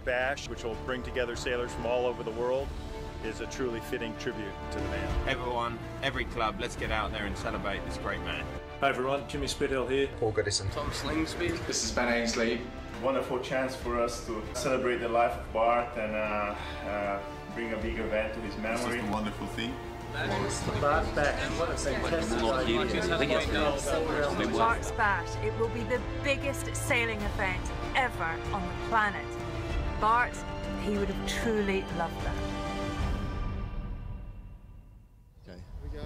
Bash, which will bring together sailors from all over the world, is a truly fitting tribute to the man. Everyone, every club, let's get out there and celebrate this great man. Hi everyone, Jimmy Spithill here. Paul Goodison. Tom Slingsby. This is Ben Ainsley. Wonderful chance for us to celebrate the life of Bart and bring a big event to his memory. It's just a wonderful thing. Bart's Bash, what a fantastic idea. Bart's Bash, it will be the biggest sailing event ever on the planet. Bart, he would have truly loved that. Okay, here we go.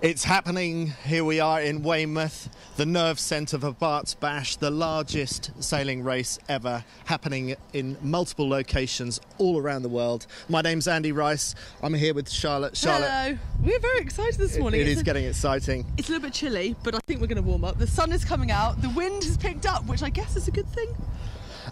It's happening. Here we are in Weymouth, the nerve centre for Bart's Bash, the largest sailing race ever, happening in multiple locations all around the world. My name's Andy Rice. I'm here with Charlotte. Hello. We're very excited this morning. It is getting exciting. It's a little bit chilly, but I think we're going to warm up. The sun is coming out. The wind has picked up, which I guess is a good thing.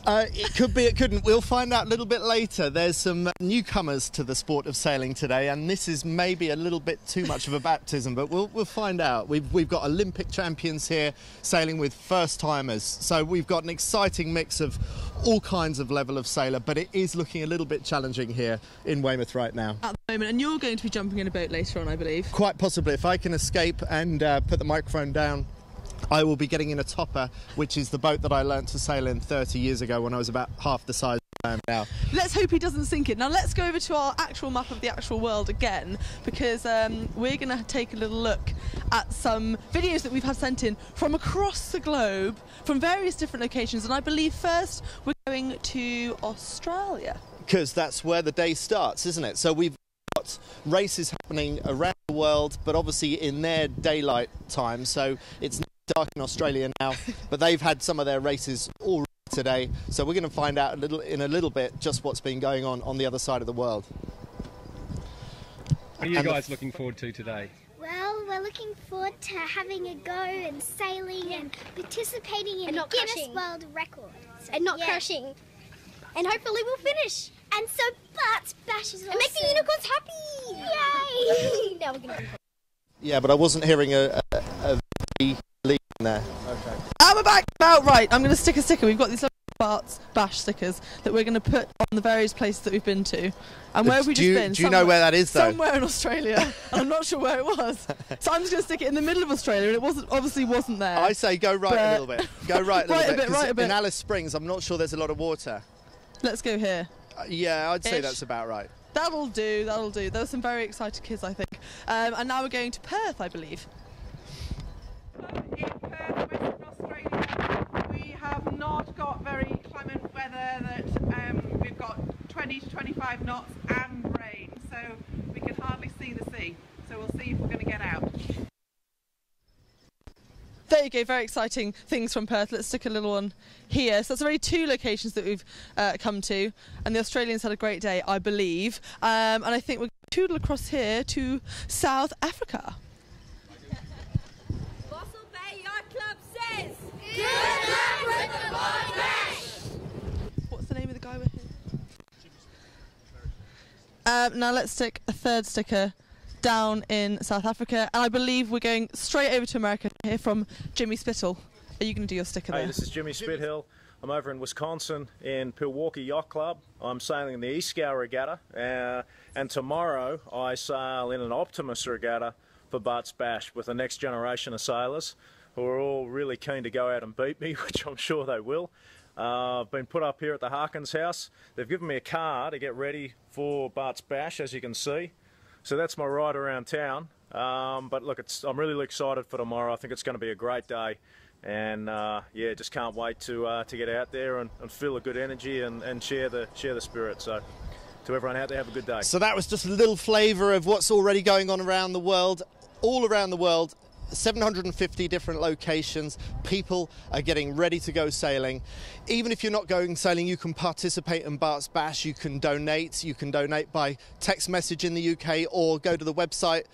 It could be, it couldn't. We'll find out a little bit later. There's some newcomers to the sport of sailing today, and this is maybe a little bit too much of a baptism, but we'll find out. We've got Olympic champions here sailing with first-timers, so we've got an exciting mix of all kinds of level of sailor, but it is looking a little bit challenging here in Weymouth right now. At the moment, and you're going to be jumping in a boat later on, I believe. Quite possibly. If I can escape and put the microphone down, I will be getting in a topper, which is the boat that I learnt to sail in 30 years ago when I was about half the size I am now. Let's hope he doesn't sink it. Now let's go over to our actual map of the actual world again, because we're going to take a little look at some videos that we've had sent in from across the globe, from various different locations, and I believe first we're going to Australia. Because that's where the day starts, isn't it? So we've got races happening around the world, but obviously in their daylight time, so it's dark in Australia now, but they've had some of their races already today, so we're going to find out in a little bit just what's been going on the other side of the world. What are you guys looking forward to today? Well, we're looking forward to having a go and sailing and participating in a Guinness World Record. And not crashing. And hopefully we'll finish. And so Bart's Bash is awesome. And make the unicorns happy! Yay! Now we're going to... Yeah, but I wasn't hearing a lead in there. Okay. And we're back now. Right, I'm going to stick a sticker. We've got these Bart's Bash stickers that we're going to put on the various places that we've been to. And where have we just been? Do you know where that is, though? Somewhere in Australia. I'm not sure where it was. So I'm just going to stick it in the middle of Australia, and it obviously wasn't there. I say go right a little bit. Go right a little bit. Right a bit. In Alice Springs, I'm not sure there's a lot of water. Let's go here. Yeah, I'd say that's about right. That'll do, that'll do. There were some very excited kids, I think. And now we're going to Perth, I believe. In Perth, Western Australia, we have not got very clement weather. That we've got 20 to 25 knots and rain, so we can hardly see the sea. So we'll see if we're going to get out. There you go, very exciting things from Perth. Let's stick a little one here. So that's already two locations that we've come to, and the Australians had a great day, I believe. And I think we're going to toodle across here to South Africa. Good luck with the Bart's Bash! What's the name of the guy we're here? Now let's stick a third sticker down in South Africa, and I believe we're going straight over to America here from Jimmy Spithill. Are you going to do your sticker there? Hey, this is Jimmy Spithill. I'm over in Wisconsin in Pewaukee Yacht Club. I'm sailing in the East Scow Regatta, and tomorrow I sail in an Optimus Regatta for Bart's Bash with the next generation of sailors who are all really keen to go out and beat me, which I'm sure they will. I've been put up here at the Harkins house. They've given me a car to get ready for Bart's Bash, as you can see. So that's my ride around town. But look, I'm really excited for tomorrow. I think it's going to be a great day. And yeah, just can't wait to get out there and feel a good energy and share the spirit. So to everyone out there, have a good day. So that was just a little flavour of what's already going on around the world. All around the world, 750 different locations. People are getting ready to go sailing. Even if you're not going sailing, you can participate in Bart's Bash. You can donate. You can donate by text message in the UK, or go to the website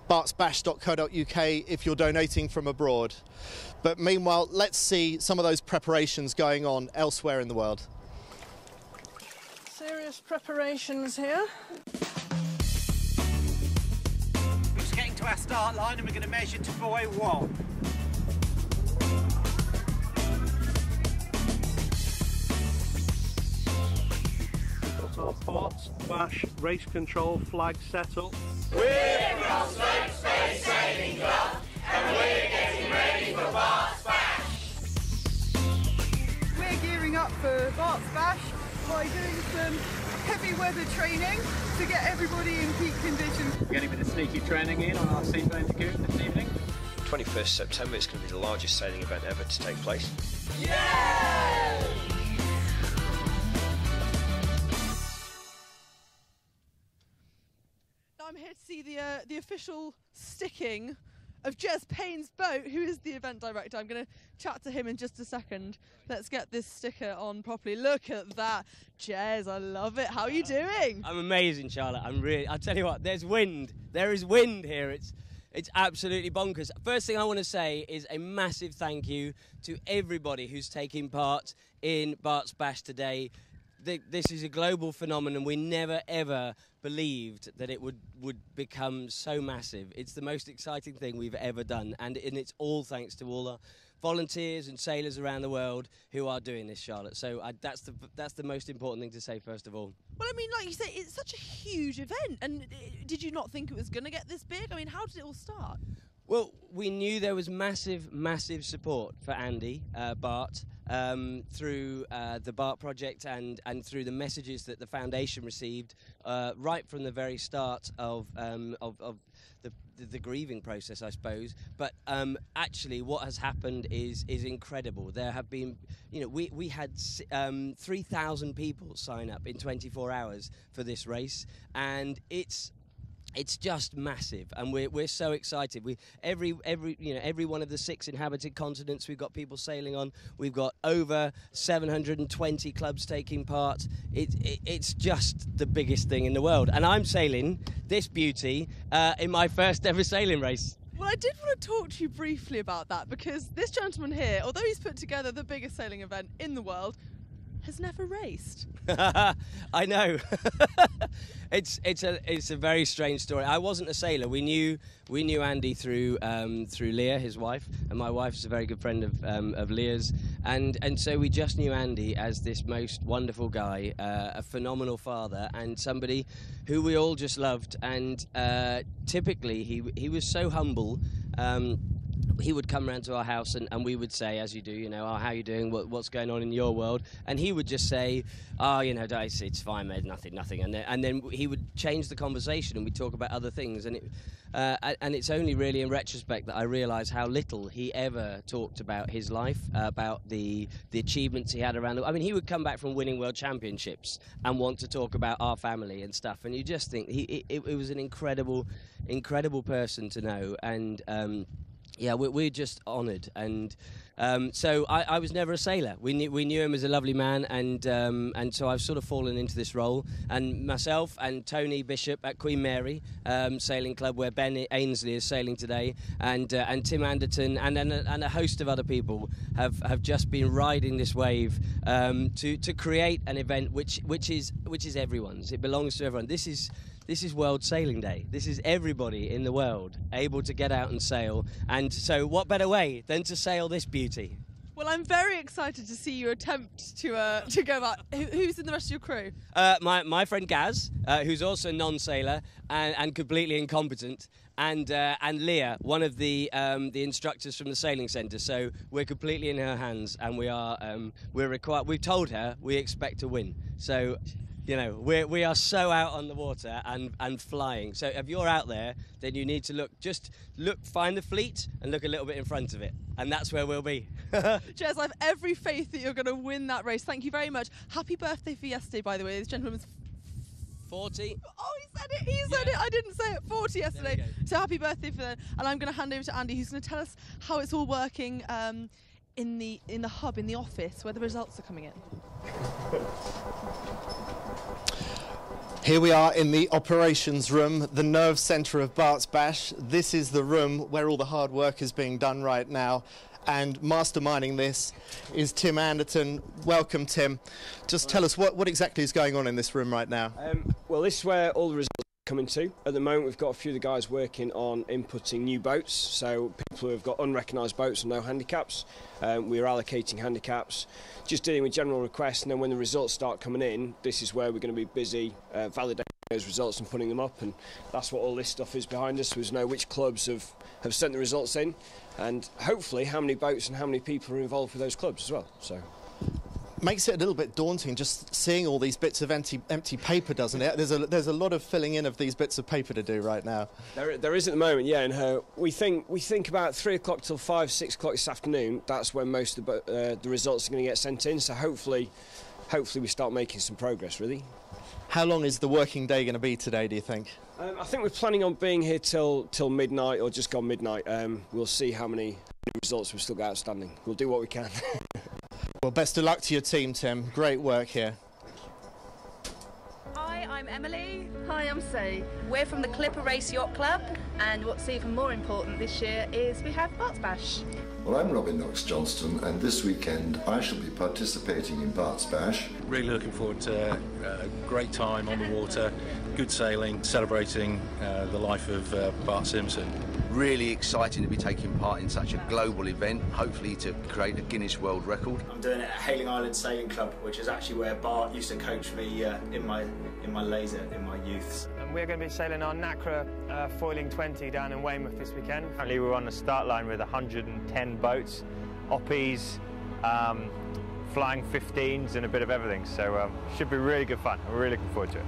bartsbash.co.uk if you're donating from abroad. But meanwhile, let's see some of those preparations going on elsewhere in the world. Serious preparations here. Getting to our start line, and we're going to measure to buoy 1. got Bart's Bash race control flag set up. We're from Slope Space Sailing Club and we're getting ready for Bart's Bash. We're gearing up for Bart's Bash by doing some heavy weather training to get everybody in peak condition. We're getting a bit of sneaky training in on our seafaring lagoon this evening. 21st September, it's going to be the largest sailing event ever to take place. Yeah! I'm here to see the official sticking of Jez Payne's boat, who is the event director. I'm going to chat to him in just a second. Let's get this sticker on properly. Look at that. Jez, I love it. How are you doing? I'm amazing, Charlotte. I'll tell you what, there's wind. There is wind here. It's absolutely bonkers. First thing I want to say is a massive thank you to everybody who's taking part in Bart's Bash today. This is a global phenomenon. We never ever believed that it would become so massive. It's the most exciting thing we've ever done, and it's all thanks to all the volunteers and sailors around the world who are doing this, Charlotte. So that's the most important thing to say first of all. Well, I mean, like you say, it's such a huge event, and did you not think it was going to get this big? I mean, how did it all start? Well, we knew there was massive, massive support for Andy, Bart, through the Bart project and through the messages that the foundation received right from the very start of the grieving process, I suppose. But actually, what has happened is incredible. There have been, we had 3,000 people sign up in 24 hours for this race, and it's just massive, and we're so excited. Every one of the 6 inhabited continents we've got people sailing on. We've got over 720 clubs taking part. It's just the biggest thing in the world, and I'm sailing this beauty in my first ever sailing race. Well, I did want to talk to you briefly about that, because this gentleman here, although he's put together the biggest sailing event in the world, has never raced. I know. It's a very strange story. I wasn't a sailor. We knew Andy through Leah, his wife, and my wife is a very good friend of Leah's, and so we just knew Andy as this most wonderful guy, a phenomenal father, and somebody who we all just loved. And typically he was so humble. He would come round to our house and we would say, as you do, oh, how are you doing? What's going on in your world? And he would just say, oh, it's fine, mate, nothing. And then he would change the conversation and we'd talk about other things. And it's only really in retrospect that I realise how little he ever talked about his life, about the achievements he had around the... I mean, he would come back from winning world championships and want to talk about our family and stuff. And you just think it was an incredible person to know. And... yeah, we're just honoured, and so I was never a sailor. We knew him as a lovely man, and so I've sort of fallen into this role. And myself and Tony Bishop at Queen Mary Sailing Club, where Ben Ainsley is sailing today, and Tim Anderton and a host of other people have just been riding this wave to create an event which is everyone's. It belongs to everyone. This is World Sailing Day. This is everybody in the world able to get out and sail. And so what better way than to sail this beauty? Well, I'm very excited to see you attempt to go out. Who's in the rest of your crew? My friend Gaz, who's also non-sailler and completely incompetent, and Leah, one of the instructors from the sailing centre. So we're completely in her hands, and we've told her we expect to win. So... we are so out on the water and flying. So if you're out there, then you need to find the fleet and look a little bit in front of it. And that's where we'll be. Jez, I have every faith that you're going to win that race. Thank you very much. Happy birthday for yesterday, by the way. This gentleman's 40. Oh, he said it. He said it. I didn't say it. 40 yesterday. So happy birthday for that. And I'm going to hand over to Andy, who's going to tell us how it's all working in the hub, in the office, where the results are coming in. Here we are in the operations room, the nerve centre of Bart's Bash. This is the room where all the hard work is being done right now. And masterminding this is Tim Anderton. Welcome, Tim. Just tell us what exactly is going on in this room right now. Well, this is where all the results coming to. At the moment we've got a few of the guys working on inputting new boats, so people who have got unrecognised boats and no handicaps, we're allocating handicaps, just dealing with general requests, and then when the results start coming in, this is where we're going to be busy validating those results and putting them up, and that's what all this stuff is behind us. We know which clubs have sent the results in, and hopefully how many boats and how many people are involved with those clubs as well. So makes it a little bit daunting just seeing all these bits of empty paper, doesn't it? There's a lot of filling in of these bits of paper to do right now. There is at the moment, yeah. And we think about 3 o'clock till 5, 6 o'clock this afternoon. That's when most of the results are going to get sent in. So hopefully we start making some progress. Really. How long is the working day going to be today, do you think? I think we're planning on being here till midnight or just gone midnight. We'll see how many results we've still got outstanding. We'll do what we can. Well, best of luck to your team, Tim. Great work here. Hi, I'm Emily. Hi, I'm Sue. We're from the Clipper Race Yacht Club, and what's even more important this year is we have Bart's Bash. Well, I'm Robin Knox-Johnston, and this weekend I shall be participating in Bart's Bash. Really looking forward to a great time on the water, good sailing, celebrating the life of Bart Simpson. Really exciting to be taking part in such a global event, hopefully to create a Guinness World Record. I'm doing it at Hayling Island Sailing Club, which is actually where Bart used to coach me in my laser in my youth. And we're going to be sailing our NACRA Foiling 20 down in Weymouth this weekend. Currently we're on the start line with 110 boats, oppies, flying 15s and a bit of everything, so should be really good fun. We're really looking forward to it.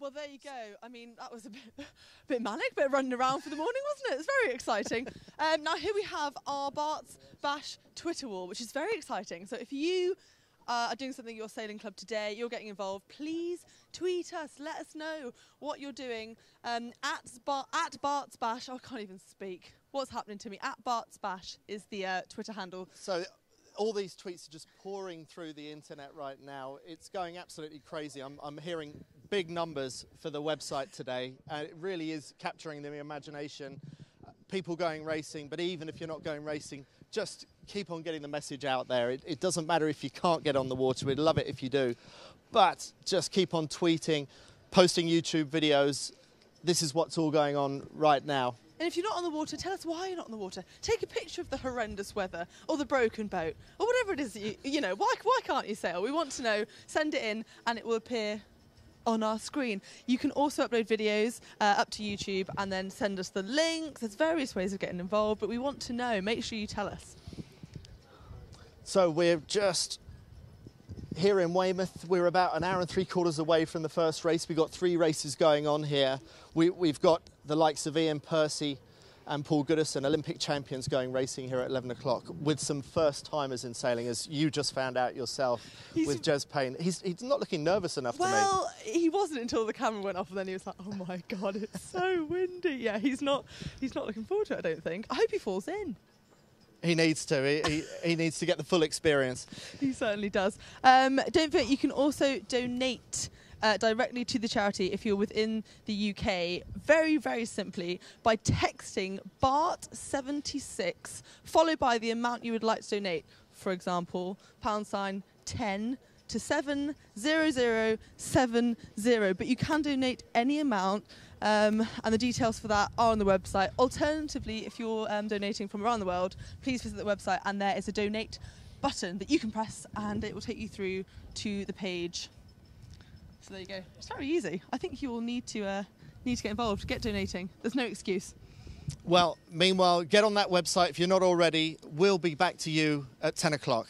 Well, there you go. I mean, that was a bit manic, bit running around for the morning, wasn't it? It's very exciting. Now, here we have our Bart's Bash Twitter wall, which is very exciting. So if you are doing something at your sailing club today, you're getting involved, please tweet us. Let us know what you're doing. At Bart's Bash, I can't even speak. What's happening to me? At Bart's Bash is the Twitter handle. So all these tweets are just pouring through the internet right now. It's going absolutely crazy. I'm hearing big numbers for the website today, and it really is capturing the imagination. People going racing, but even if you're not going racing, just keep on getting the message out there. It doesn't matter if you can't get on the water. We'd love it if you do, but just keep on tweeting, posting YouTube videos. This is what's all going on right now. And if you're not on the water, tell us why you're not on the water. Take a picture of the horrendous weather or the broken boat or whatever it is that you know. Why can't you sail? We want to know. Send it in and it will appear on our screen. You can also upload videos up to YouTube and then send us the links. There's various ways of getting involved, but we want to know. Make sure you tell us. So we're just here in Weymouth. We're about an hour and 3/4 away from the first race. We've got 3 races going on here. We've got the likes of Ian Percy and Paul Goodison, Olympic champions, going racing here at 11 o'clock with some first-timers in sailing, as you just found out yourself with Jez Payne. He's not looking nervous enough to me. Well, he wasn't until the camera went off, and then he was like, oh my God, it's so windy. Yeah, he's not looking forward to it, I don't think. I hope he falls in. He needs to. He needs to get the full experience. He certainly does. Don't forget, you can also donate directly to the charity if you're within the UK, very, very simply by texting BART76 followed by the amount you would like to donate. For example, #10 to 70070. But you can donate any amount, and the details for that are on the website. Alternatively, if you're donating from around the world, please visit the website and there is a donate button that you can press and it will take you through to the page. So there you go. It's very easy. I think you will need to get involved, get donating. There's no excuse. Well, meanwhile, get on that website if you're not already. We'll be back to you at 10 o'clock.